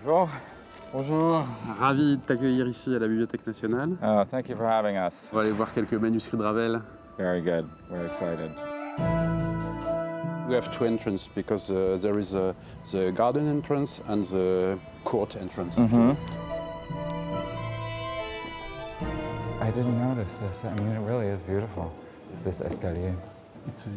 Bonjour. Bonjour, ravi de t'accueillir ici à la Bibliothèque nationale. Oh, thank you for having us. On va aller voir quelques manuscrits de Ravel. Very good. We're excited. We have two entrances because there is the garden entrance and the court entrance. I didn't notice this. I mean, it really is beautiful, this escalier. It's a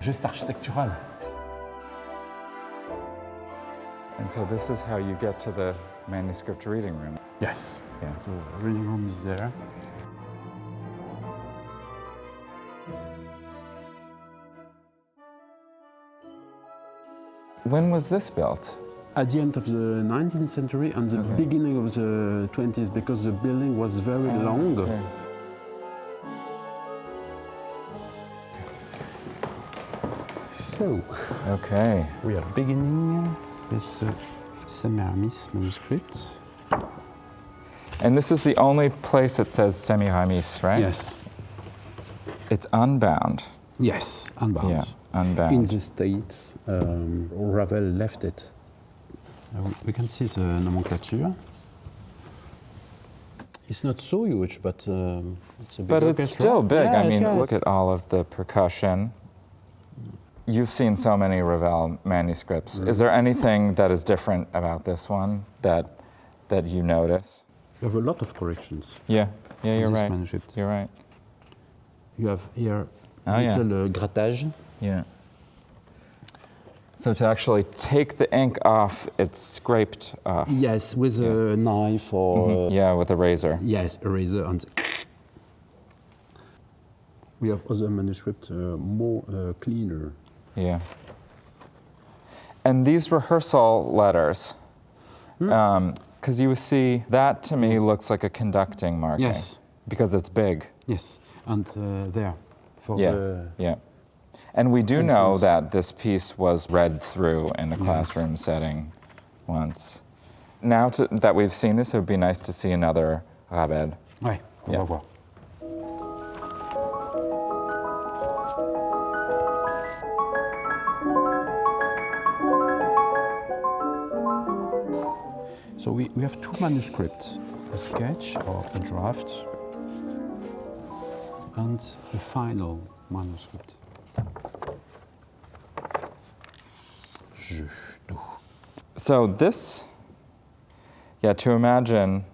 geste architectural. And so this is how you get to the manuscript reading room. Yes. Yeah. So the reading room is there. When was this built? At the end of the 19th century and the beginning of the 20th, because the building was very long. Okay. So, Okay. we are beginning with Sémiramis manuscript. And this is the only place it says Sémiramis, right? Yes. It's unbound. Yes, unbound. Yeah, unbound. In the States, Ravel left it. We can see the nomenclature. It's not so huge, but it's a big But it's orchestra. still big. Yes, I mean, yes. look at all of the percussion. You've seen so many Ravel manuscripts. Is there anything that is different about this one that you notice? You have a lot of corrections. Yeah, in you're this right. manuscript. You're right. You have here Oh, yeah. little grattage. Yeah. So to actually take the ink off, it's scraped off. Yes, with a knife or Yeah, with a razor. yes, a razor. And we have other manuscripts more cleaner. Yeah. And these rehearsal letters, because you see, that to me looks like a conducting marking. Yes. Because it's big. Yes, and there for Yeah, the yeah. And we do know entrance. that this piece was read through in a classroom setting once. Now that we've seen this, it would be nice to see another Ravel. Ouais, on Yeah. va voir. So we have two manuscripts, a sketch or a draft and a final manuscript. So this, to imagine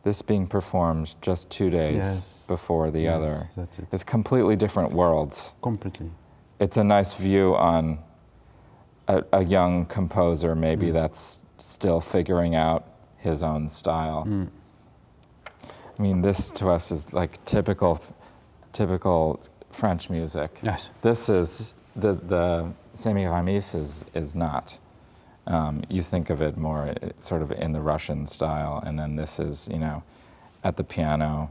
this being performed just 2 days Yes. before the Yes, other. that's it. It's completely different worlds. Completely. It's a nice view on a young composer, maybe that's still figuring out his own style. I mean, this to us is like typical French music. Yes. This is, the Sémiramis is not. You think of it more sort of in the Russian style, and then this is, at the piano.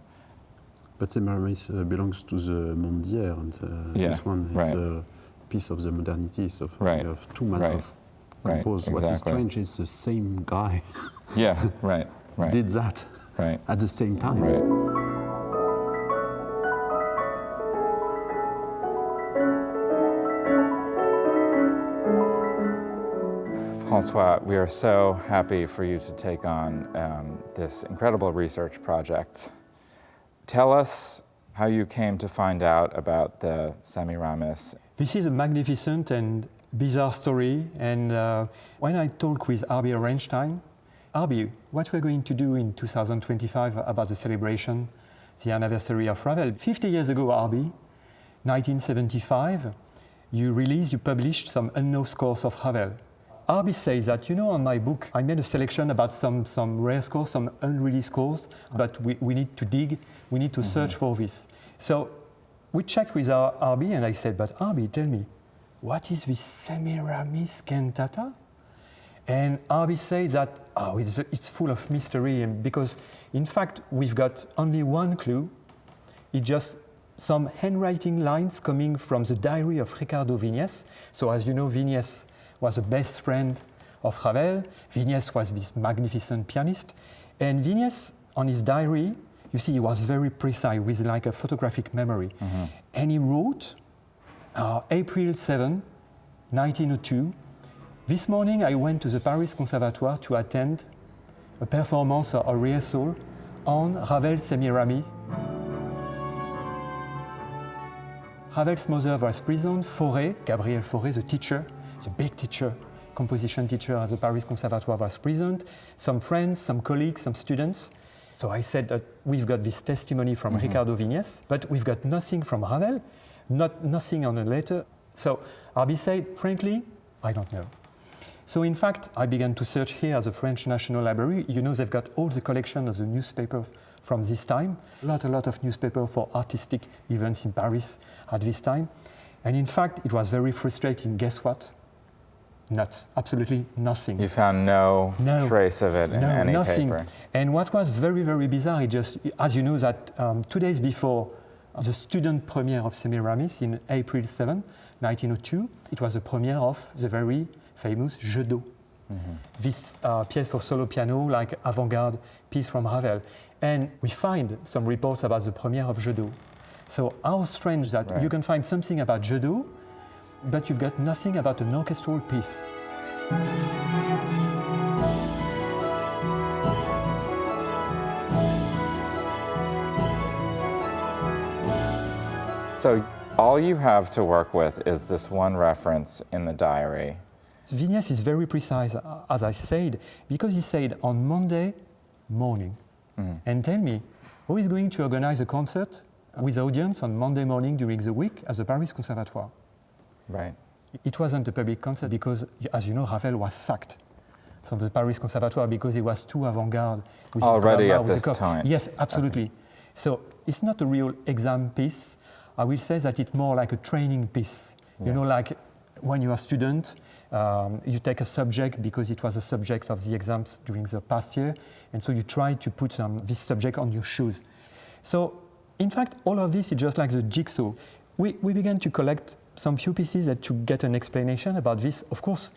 But Sémiramis belongs to the monde d'hier, and this one is a piece of the modernity. So Right. you have two men Right. of compose. What is exactly. strange is the same guy Yeah, right. did that Right. at the same time. Right. François, we are so happy for you to take on this incredible research project. Tell us how you came to find out about the Sémiramis. This is a magnificent and bizarre story, and when I talk with Arby Orenstein, Arby, what we're going to do in 2025 about the celebration, the anniversary of Ravel. 50 years ago, Arby, 1975, you published some unknown scores of Ravel. Arby says that, on my book, I made a selection about some rare scores, some unreleased scores, but we need to dig, we need to search for this. So we checked with Arby, and I said, but Arby, tell me, what is this Sémiramis cantata? And Arby says that, it's full of mystery, and because, in fact, we've got only one clue. It's just some handwriting lines coming from the diary of Ricardo Viñes. So as you know, Viñes was the best friend of Ravel. Viñes was this magnificent pianist. And Viñes, on his diary, you see, he was very precise with like a photographic memory. And he wrote, April 7, 1902, This morning I went to the Paris Conservatoire to attend a performance or a rehearsal on Ravel Sémiramis. Ravel's mother was present, Gabryel Fauré, the teacher, the big teacher, composition teacher at the Paris Conservatoire was present, some friends, some colleagues, some students. So I said that we've got this testimony from Ricardo Viñes, but we've got nothing from Ravel, nothing on a letter. So RB said, frankly, I don't know. So in fact, I began to search here at the French National Library. You know, they've got all the collection of the newspaper from this time. A lot of newspaper for artistic events in Paris at this time. And in fact, it was very frustrating. Guess what? Nuts. Absolutely nothing. You found no trace of it in any nothing. paper. And what was very, very bizarre, it just, as you know, that 2 days before the student premiere of Sémiramis in April 7, 1902, it was the premiere of the very famous Jeu d'eau. This piece for solo piano, like avant-garde piece from Ravel. And we find some reports about the premiere of Jeu d'eau. So how strange that you can find something about Jeu d'eau, but you've got nothing about an orchestral piece. So all you have to work with is this one reference in the diary. Viñes is very precise, as I said, because he said on Monday morning. And tell me, who is going to organize a concert with audience on Monday morning during the week at the Paris Conservatoire? Right. It wasn't a public concert because, as you know, Ravel was sacked from the Paris Conservatoire because he was too avant-garde. Already at this time? Yes, absolutely. Okay. So it's not a real exam piece. I will say that it's more like a training piece. You know, like when you are a student, you take a subject because it was a subject of the exams during the past year, and so you try to put this subject on your shoes. So, in fact, all of this is just like the jigsaw. We began to collect some few pieces to get an explanation about this. Of course,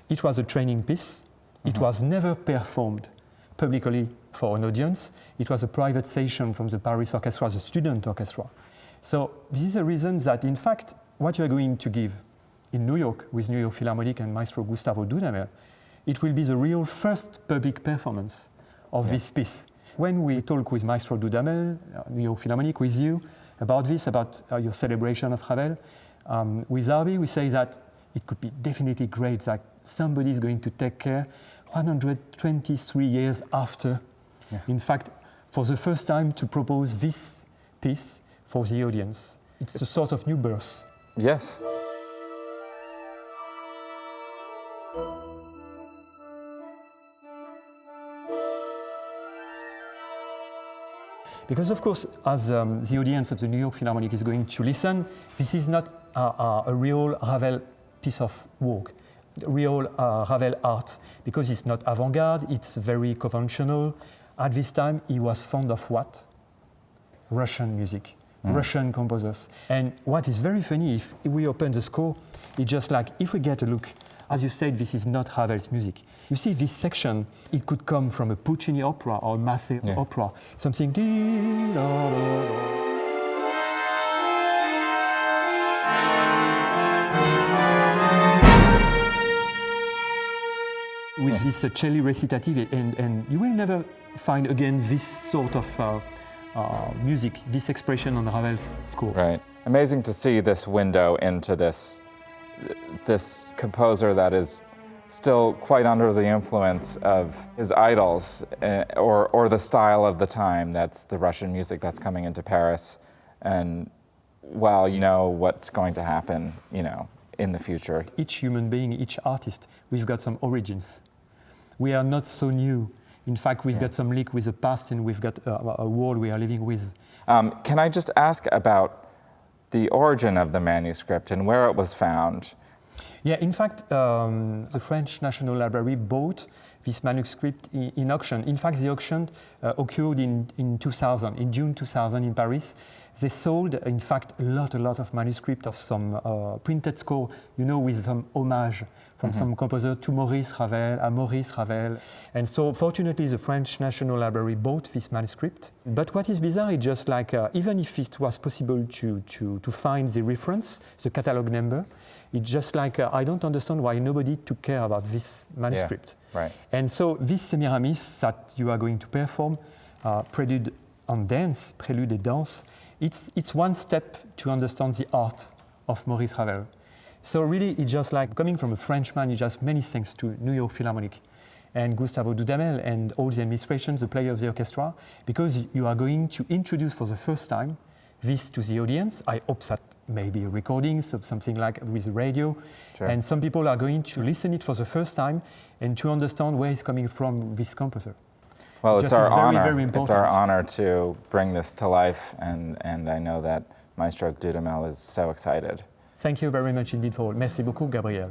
it was a training piece. It was never performed publicly for an audience. It was a private session from the Paris Orchestra, the student orchestra. So this is a reason that, in fact, what you are going to give in New York with New York Philharmonic and Maestro Gustavo Dudamel, it will be the real first public performance of this piece. When we talk with Maestro Dudamel, New York Philharmonic, with you, about this, about your celebration of Ravel, with RB, we say that it could be definitely great that somebody is going to take care 123 years after, in fact, for the first time to propose this piece for the audience. It's a sort of new birth. Yes. Because, of course, as the audience of the New York Philharmonic is going to listen, this is not a real Ravel piece of work, real Ravel art, because it's not avant-garde, it's very conventional. At this time, he was fond of what? Russian music, Russian composers. And what is very funny, if we open the score, it's just like, if we get a look, as you said, this is not Ravel's music. You see, this section, it could come from a Puccini opera or a Masse opera, something. With this cello recitative, and you will never find again this sort of music, this expression on Ravel's scores. Right. Amazing to see this window into this composer that is still quite under the influence of his idols or the style of the time. That's the Russian music that's coming into Paris. And well, you know what's going to happen, you know, in the future. Each human being, each artist, we've got some origins. We are not so new. In fact, we've got some link with the past, and we've got a world we are living with. Can I just ask about the origin of the manuscript and where it was found? Yeah, in fact, the French National Library bought this manuscript in auction. In fact, the auction occurred in 2000, in June 2000 in Paris. They sold, in fact, a lot of manuscript of some printed score, you know, with some homage from some composer to Maurice Ravel. And so fortunately the French National Library bought this manuscript. But what is bizarre is just like, even if it was possible to find the reference, the catalog number, it's just like, I don't understand why nobody took care about this manuscript. Yeah, right. And so this Sémiramis that you are going to perform, Prélude and danse, Prélude et danse, it's one step to understand the art of Maurice Ravel. So really, it's just like coming from a Frenchman, it's just many thanks to New York Philharmonic and Gustavo Dudamel and all the administration, the player of the orchestra, because you are going to introduce for the first time this to the audience. I hope that maybe recordings of something like with the radio. Sure. And some people are going to listen it for the first time and to understand where it's coming from, this composer. Well, it's our honor. Very important. It's our honor to bring this to life, and I know that Maestro Dudamel is so excited. Thank you very much indeed for all. Merci beaucoup, Gabryel.